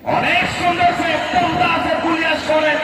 অনেক সুন্দর সে একদম দাসের গুলিয়া শোনেন।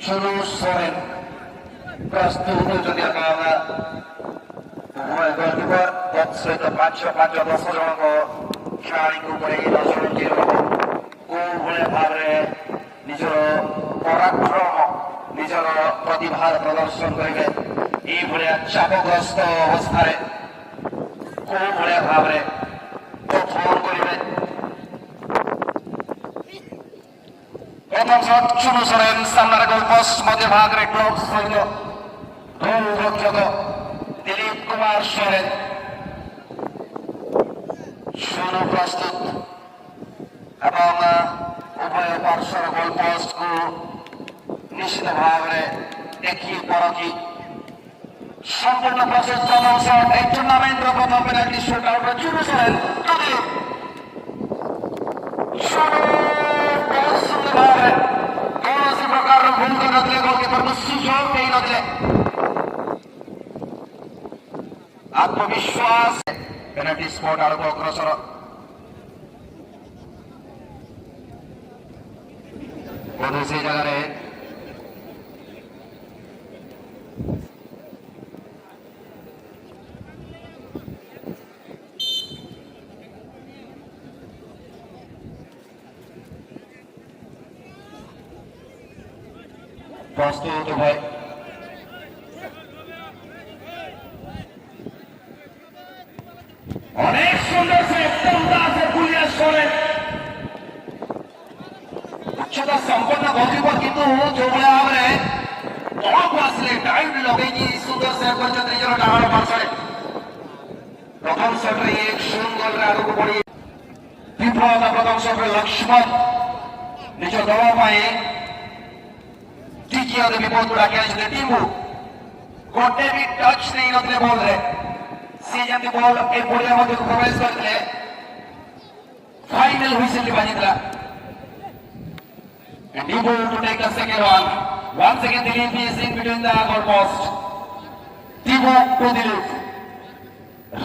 শুরু শোনেন প্রস্তুত যদি আপনারা गोलकीपर 510 ଜଣଙ୍କ ଖେଳାଳିଙ୍କ ଉପରେ ଏହି ଦର୍ଶନଟି ରହିବ। କୋଉ ଭଳିଆ ଭାବରେ ନିଜର ପରାକ୍ରମ ନିଜର ପ୍ରତିଭାର ପ୍ରଦର୍ଶନ କରିବେ, ଏଇଭଳିଆ ଚାପଗ୍ରସ୍ତ ଅବସ୍ଥାରେ କୋଉ ଭଳିଆ ଭାବରେ ପରଫର୍ମ କରିବେ। ପ୍ରଥମ ଶଟ୍ ଚୁନୁ ସୋରେନ ସାମ୍ନାରେ ଗୋଲପୋଷ୍ଟ ମଧ୍ୟଭାଗରେ ଗ୍ଲୋଭ୍ସ ସହିତ ଗୋଲରକ୍ଷକ दिलीप कुमार सोरेन शुरू प्रस्तुत एवं उभय पार्श्वर गोल पोस्ट को निश्चित भाव में देखी परखी संपूर्ण प्रस्तुत प्रथम शॉट एक टूर्नामेंट प्रथम पेनाल्टी शूट आउट चुनू सोरेन बहुत सुंदर भाव में कौन सी प्रकार भूल कर नदले गोलकीपर को सुझाव नहीं नदले आत्मविश्वास पेनाल्टी स्पॉट आड़ को अग्रसर बोधे से जगह प्रस्तुत भाई অনেক সুন্দর সে একদম দাসের গুলিয়া শোনেন। উচ্চতা সম্পন্ন গোলকিপর কিন্তু ଯୋଉଭଳିଆ ଭାବରେ ତଳକୁ ଆସିଲେ ଟାଇମ୍ ଲଗେଇକି ସୁନ୍ଦର ସେଭ୍ କରିଛନ୍ତି ନିଜର ଡାହାଣ ପାର୍ଶ୍ୱରେ। ପ୍ରଥମ ଶଟରେ 1-0 ଗୋଲରେ ଆଗକୁ ବଢି ବିଫଳତା ପ୍ରଥମ ଶଟରେ ଲକ୍ଷ୍ମଣ ନିଜ ଦଳ ପାଇଁ ଟିକିଏ ବିପଦକୁ ଡାକି ଆଣିଥିଲେ ଟିମ୍କୁ। ଗୋଟେ ବି ଟଚ୍ ନେଇନଥିଲେ ବଲରେ। से जब बॉल ए पड़िया मध्य प्रवेश करते फाइनल हुइसेल बाजितला and he goes to take the second one. Once again Dilip is in between the goal post. Tibo to Dilip,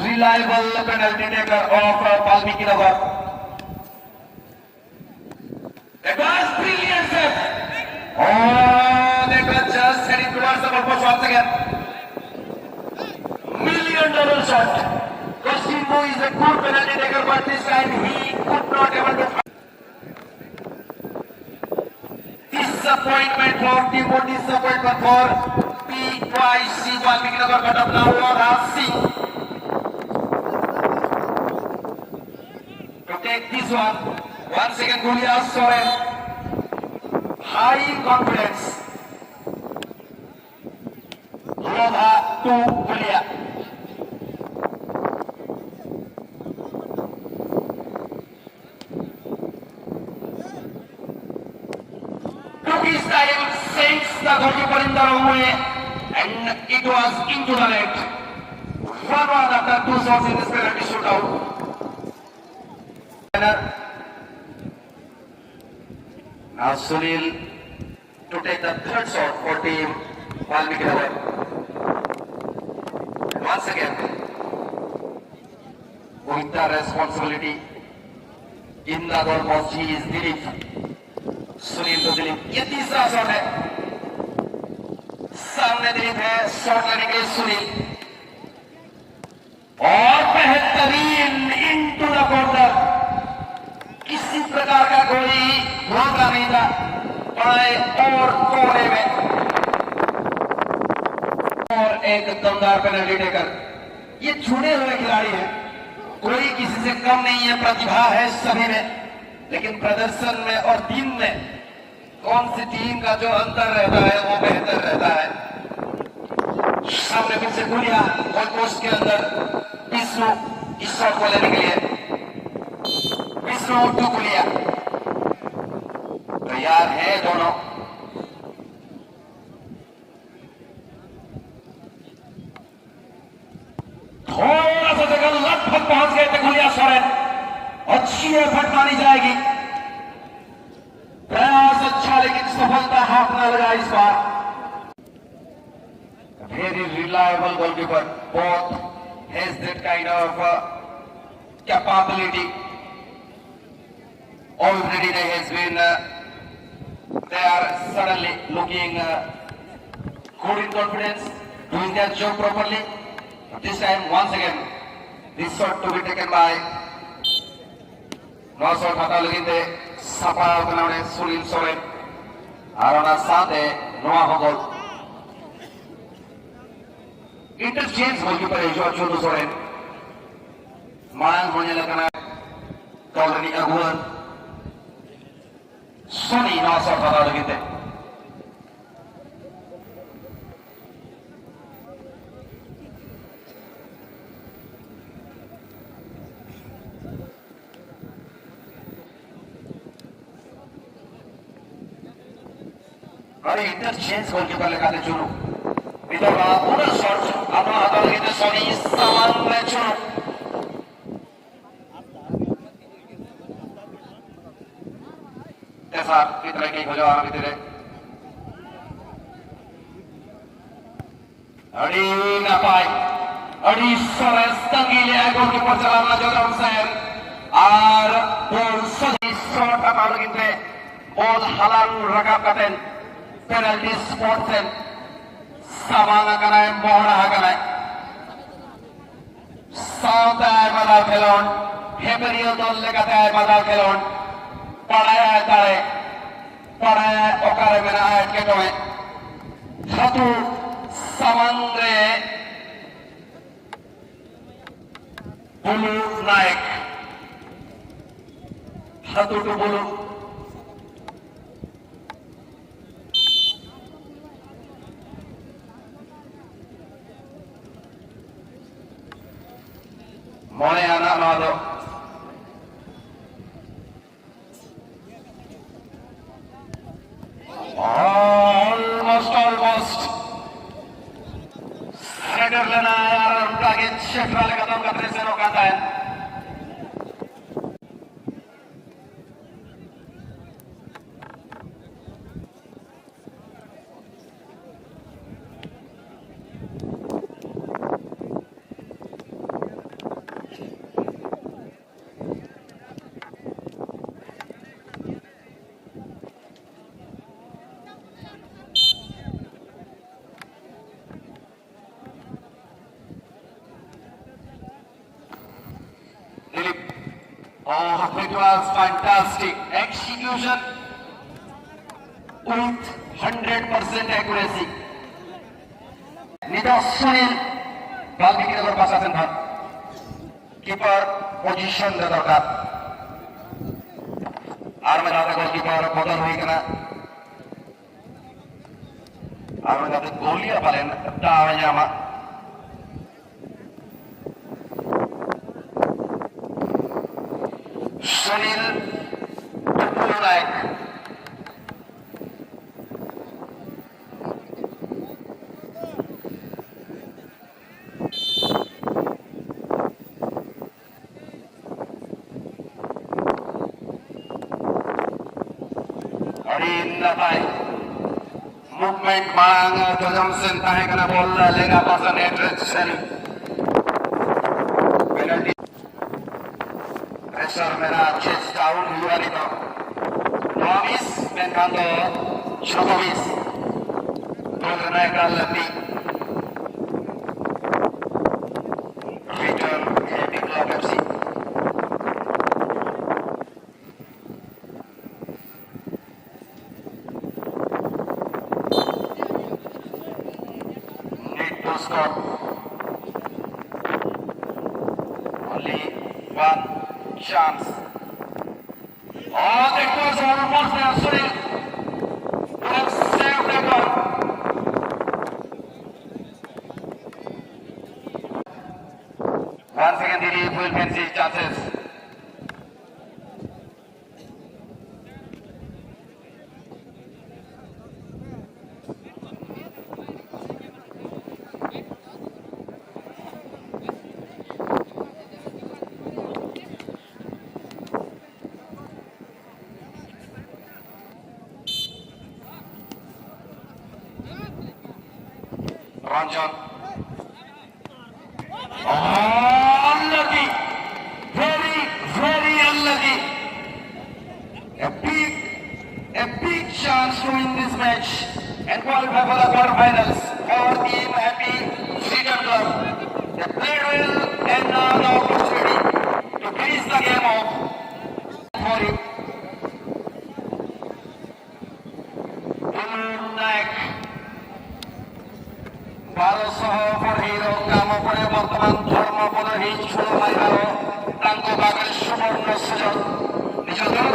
reliable penalty taker of Valmiki Nagar. That was brilliant save. Oh, that was just heading towards the goal post once again. $1,000,000 shot. Kosimbo is a good penalty taker, but this time he could not able to. Disappointment for Timbo, disappointment for PYC Valmiki Nagar, but of now Raj Singh to take this one. Once again, Gulia Soren, high confidence. Lodha to Gulia. This time sends the goalkeeper in the wrong way and it was into the net. 1-1 after 2 shots in this penalty shootout. Now Sunil to take the third shot for team Valmiki Nagar. Once again, with the responsibility in the goal post, he is Dilip. Sunil तो दिलीप, ये तीसरा shot है। सामने दिलीप है, shot लेने के लिए सुनील और बेहतरीन इनटू द कॉर्नर। किसी प्रकार का कोई धोखा नहीं था बाएं और कोने में और एक दमदार पेनल्टी टेकर। ये छूटे हुए खिलाड़ी हैं, कोई किसी से कम नहीं है, प्रतिभा है सभी में, लेकिन प्रदर्शन में और टीम में कौन सी टीम का जो अंतर रहता है वो बेहतर रहता है। सामने फिर से गुलिया गोल पोस्ट के अंदर विष्णु इस शॉट को लेने के लिए विष्णु टू गुलिया तैयार है दोनों। थोड़ा सा जगह लगभग पहुंच गए थे गुलिया सोरेन और अच्छी एफर्ट मानी जाएगी। प्रयास अच्छा लेकिन सफलता हाथ न लगा इस बार। Very reliable goalkeeper. Both has that kind of capability. Already they has been. They are suddenly looking good in confidence, doing their job properly. But this time, once again, this shot to be taken by Nosor Fataluginte, Sapa Kaname, Sulil Soren, Arona Sade, Noah Hogol. Interchange goalkeeper Joshua Chulu Soren, Mayang Honjala Kana, Kaulani Aguan, Sony Nosor Fataluginte. Hari interchange goalkeeper lekate Chulu. Bidara pura shot apa atau kita Sony saman Chulu. Tesa kita lagi kejar kita. Adi napai, adi sores tanggil ya goalkeeper jalan lagi Ramsair. Ar ball Sony shot apa kita ball halang rakap katen. Penalty spot sen Samanga Kanai Mohra Hakanai South Madal Kelon Heberio Dol Legate Madal Kelon Padaya Tare Padaya Okare Mena Ayat Ketome Hatu Samangre Bulu Naik Hatu to Bulu Mone anak nado. Almost. Header lena yaar lagi chef वाले कदम करने से रोकाता है. Oh, it was fantastic execution with 100% accuracy. Nido Sunil bal bikin over pass asen bhag. Keeper position de dorkar. Ar medate goalkeeper bodol hoye kana. Ar medate goalia palen ta nyama. Sunil Tupulak Arin Napai movement Mang Jojamsen tahe kana bola lega pasan direction penalty pressure mera chest down हुआ नहीं था 22 Benkanto 26 गोल करने का लती return heavy club FC need to score only one chance. Oh, that was almost there. Sorry. Would have saved that one. Once again, the lead will fancy chances. Ranjan. Unlucky. Very, very unlucky. A big chance to win this match and qualify for the quarterfinals for Team Happy Freedom Club. They played well and now the opportunity to finish the game off for him. Naik Barosoh Perhiro Kamu Pada Bakaman Dharma Pada Hichul Maiharo Tangko Bagar Suborno Sujat Nijodor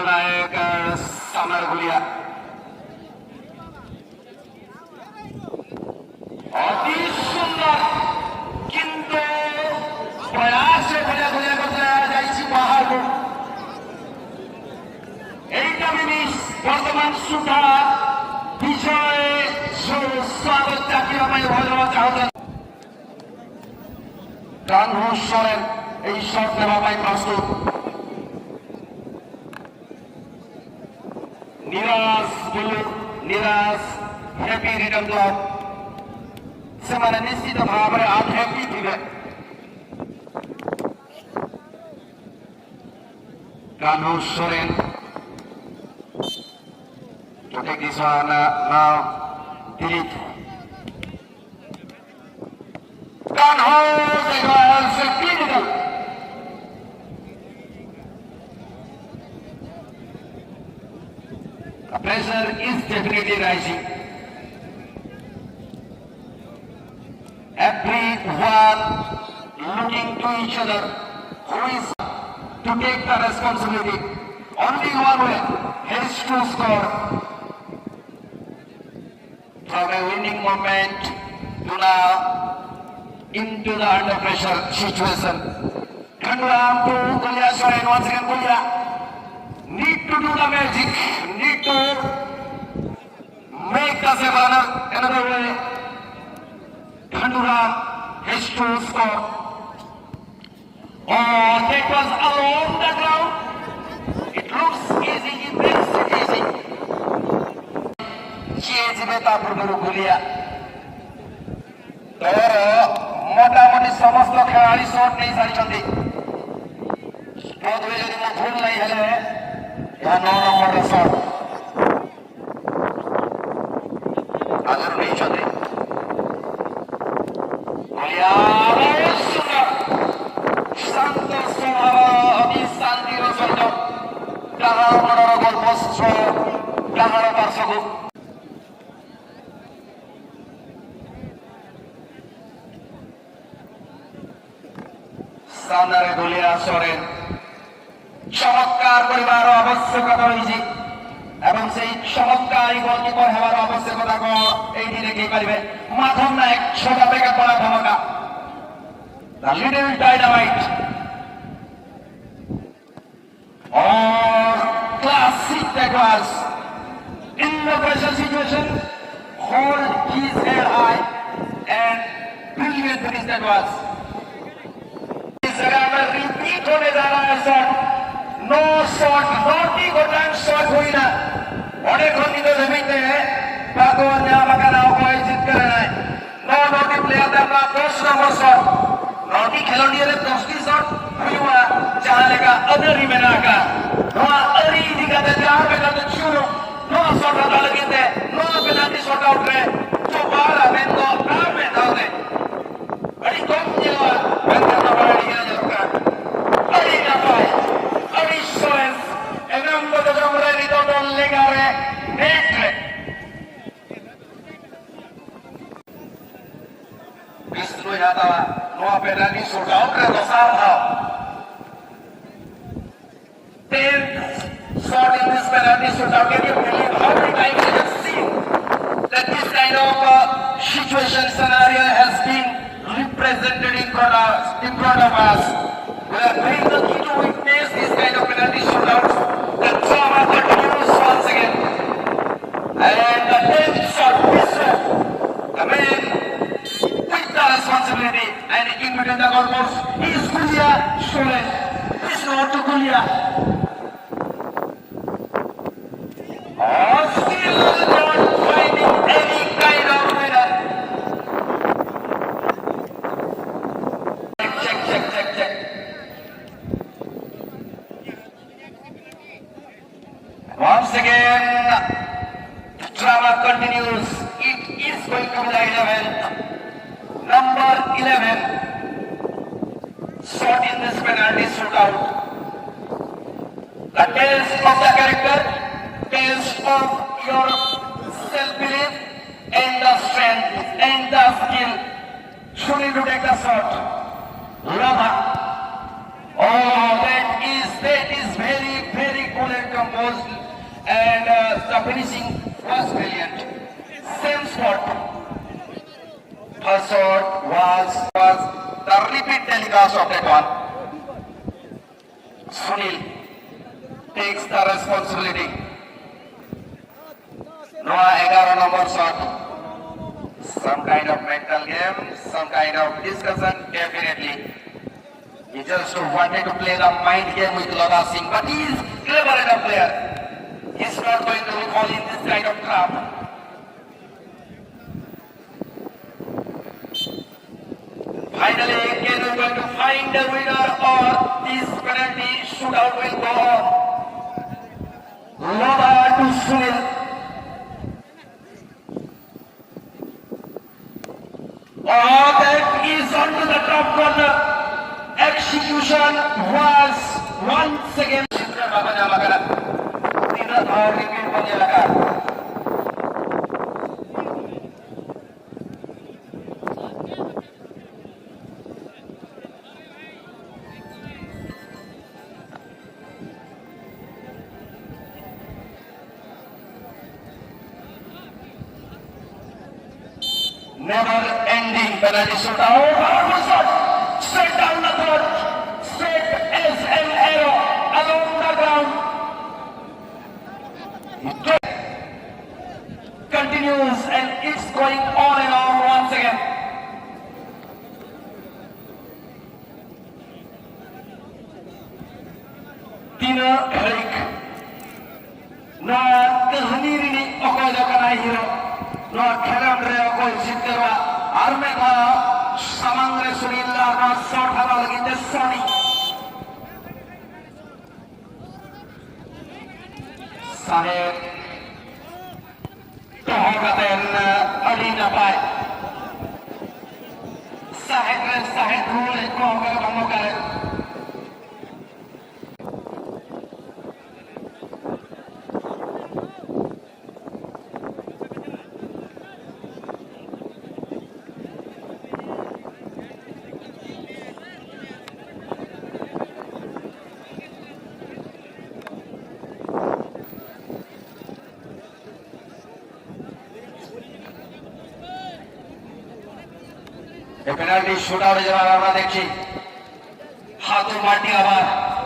Naik Samar Gulia Adi Sundar কিন্তু প্রয়াসে খুঁজে খুঁজে খুঁজে যাইছি পাহাড় এইটা মিনিস বর্তমান সুধা বিজয়ে স্বাগত জাতীয় আমায় ভজনা চাহতেন কানঘোষ সরেন এই শট নেওয়া পাই প্রস্তুত Niraj Bulu Niraj happy return club ସେମାନେ ନିଶ୍ଚିତ ଭାବରେ ଆଧ୍ୟାତ୍ମିକ ଥିବେ Kanhu Soren to take this one now delete Kahnhu was critical the pressure is definitely rising. Everyone looking to each other who is to take the responsibility. Only one way has to score from a winning moment to now into the under pressure situation. Khanduram to Gulia Soren, once again Gulia need to do the magic, need to make the save another way. Khanduram has to score. Oh, that was along the ground. It looks easy, he makes it easy. Chiesi beta purguru gulia. Toro, मोटामोटी समस्त खेलाड़ी shot नहीं सारी बहुत वे यदि मैं भूल नहीं है यहाँ 9 नंबर शॉट आगर नहीं चलते সামনে গুলিয়া সরেন চমৎকার করিবার আবশ্যকতা রয়েছে এবং সেই চমৎকারী গোলকিপার হওয়ার আবশ্যকতা এইটি দেখে পারিবে মাধব নায়ক ছোট থেকে বড় ধমকা the little dynamite or classic that was in the pressure situation hold his head high and brilliant finish that was इस जगह में रिपीट होने जा रहा है शॉट नो शॉट नॉट ही गोटाइम शॉट हुई ना অনেক খন্ডিত জমিতে ভগবান ने আমাকে নাও আয়োজিত করে নাই नो नोटी प्लेयर আমরা 10 নম্বর শট नोटी खेलोडिया 10टी शॉट हुआ जहां लेगा अदरी में नाका नो अदरी दिखाते जहां पे करते शुरू नो शॉट आता लगिते नो पेनल्टी शॉट आउट रे जो बाहर आवेंदो आवे दावे बड़ी कम जेवा बेंदा बड़ा दिया जरूर बड़ी ना पाए बड़ी सोएस एवं तो जमरे रिदो डोल लेगा रे नेट रे Bistro ya estaba no apenas ni soldado que lo salva. 10 shot in this penalty shootout. Can you believe how many times we have seen that this kind of situation scenario has been represented in front of us. We are very lucky to witness this kind of penalty shootouts. The drama continues once again. And the 10th shot, Bistro, the man responsibility and in between the goalposts is Gulia Soren. go to Gulia. Oh, still not finding any kind of winner. Check. Once again, the drama continues. It is going to be the 11th. Number 11. Shot in this penalty shootout. The test of the character, test of your self-belief and the strength and the skill. Sunil to take the shot. Lava. Oh, that is very cool and composed, and the finishing was brilliant. Same spot. First shot was the repeat telecast of that one. Sunil takes the responsibility. Noah 11 number shot. Some kind of mental game, some kind of discussion, definitely. He just wanted to play the mind game with Lodha Singh, but he is clever enough player. He's not going to fall in this kind of trap. Finally, again we're going to find the winner, or this penalty shootout will go on. Lodha to Sunil. Oh, that is onto the top corner. Execution was once again. Never ending penalty shootout. Powerful shot. Straight down the throat. Straight as an arrow along the ground. Continues and it's going on and on once again. Tina Harik. Na kahani rini okoy lakanai hero. Na khelam re okoy jitterwa. Arme ka samangre Sunilla ka shot hara lagite Sony. Sahib Tohagaten Alina Pai. Sahib rule Tohagaten Bangokare. Penalty শুটআউটে যাওয়ার আমরা দেখছি হাতু মাটি আবার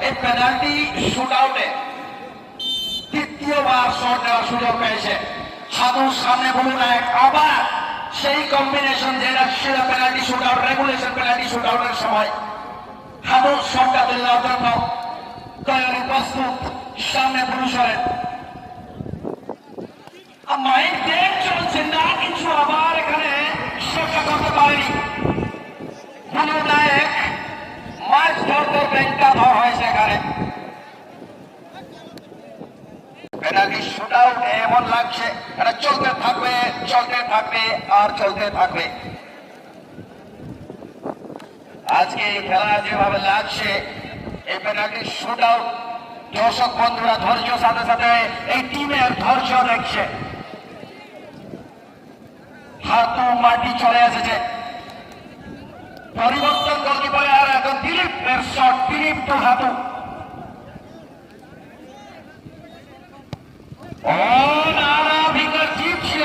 এই penalty শুটআউটে তৃতীয়বার shot নেওয়ার সুযোগ পেয়েছে হাতুর সামনে বলুন আবার সেই কম্বিনেশন যেটা ছিল পেনাল্টি শুটআউট রেগুলেশন পেনাল্টি শুটআউটের সময় হাতুর শটটা দেওয়ার জন্য তৈরি প্রস্তুত সামনে পুরুষের মাইন্ড গেম চলছে না কিছু আবার এখানে শটটা করতে পারেনি নায়ক মাছ ধরতে ব্যাংকটা ধর হয়েছে এখানে পেনাল্টি শুটআউট এমন লাগছে এটা চলতে থাকবে আর চলতে থাকবে আজকে খেলা যেভাবে লাগছে এই পেনাল্টি শুটআউট দর্শক বন্ধুরা ধৈর্য সাথে সাথে এই টিমের ধৈর্য দেখছে হাতু মাটি চলে এসেছে পরিবর্তন গোলকিপারে আর এখন দিলীপের শট দিলীপ টু হাতু ও নানা ভিতর জিপ ছিল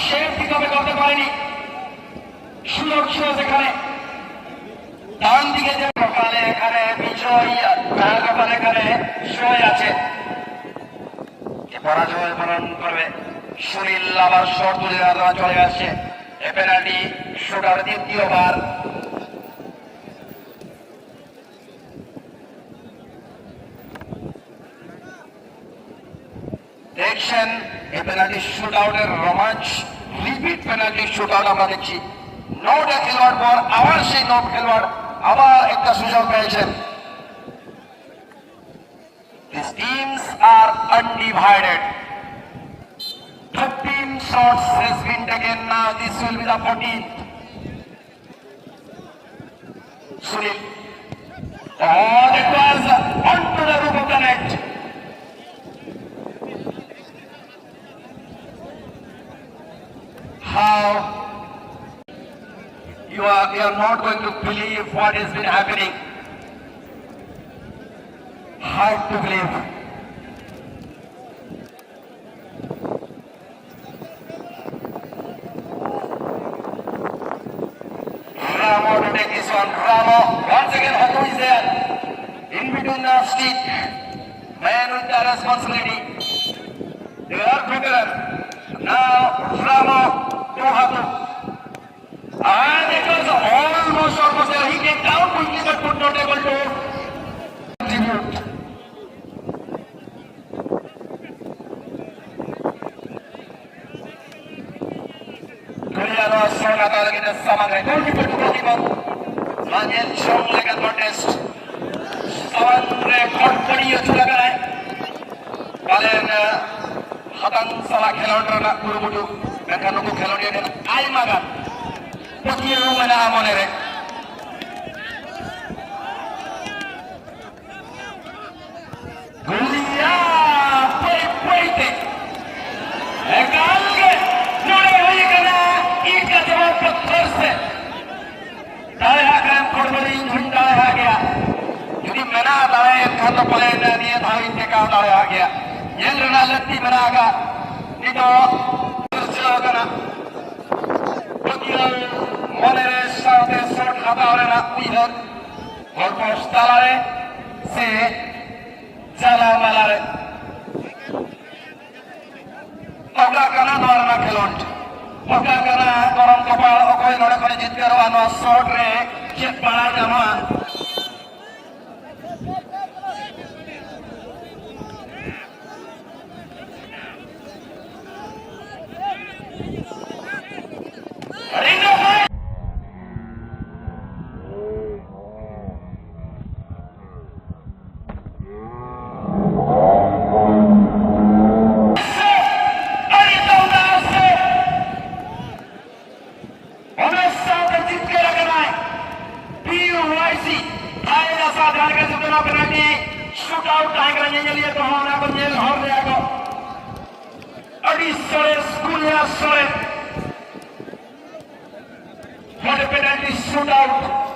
সে ঠিকভাবে করতে পারেনি সুযোগ ছিল সেখানে ডান দিকে যে কপালে এখানে বিজয় কপালে এখানে সই আছে পরাজয় বরণ করবে সুনীল আবার শট তুলে চলে আসছে এ পেনাল্টি শুটার দ্বিতীয়বার দেখছেন এই পেনাল্টি শুট আউটের রোমাঞ্চ, রিপিট পেনাল্টি শুট আউট আমরা দেখছি। নটা খেলোয়াড় পর আবার সেই 9 খেলোয়াড় আবার একটা সুযোগ পেয়েছেন। These teams are undivided. 13 shots has been taken now. This will be the 14th. Sunil. Oh, it was onto the roof of the net. How you are not going to believe what has been happening. Hard to believe. Ramo to take this one. Ramo once again. Hato is there in between the stick. Man with the responsibility. They are quicker. Now Ramo to Hato. And it was almost there. He came down quickly but could not able to contribute. Juliano Sonata lagi na samangay. Goalkeeper to goalkeeper. Manyan Chong like a contest. Sawan record padiyo chula karay. Kalen hatan salah khelodra na kurumutu. Mekano ko khelodiya na ay magan. Patiyo mana amone re. Gulia wait. Ekal ke nore hoye kana इसका जवाब पत्थर से डाले आकर कोडबरी झंडा आ गया। यदि मना डाले खाना पले न दिए था इनके काम डाले आ गया। ये लड़ना लत्ती मना आगा निको चलो करा बकियाल मनेरे साथे शॉट खाता और ना इधर और पोस्टालारे से चला मालारे पकड़ा करना द्वारा ना खिलौट पक्का करना गरम कपाल अकोई नोड़े कोने जित करो आनो शॉट रे चेक पड़ा जमा What a penalty shootout.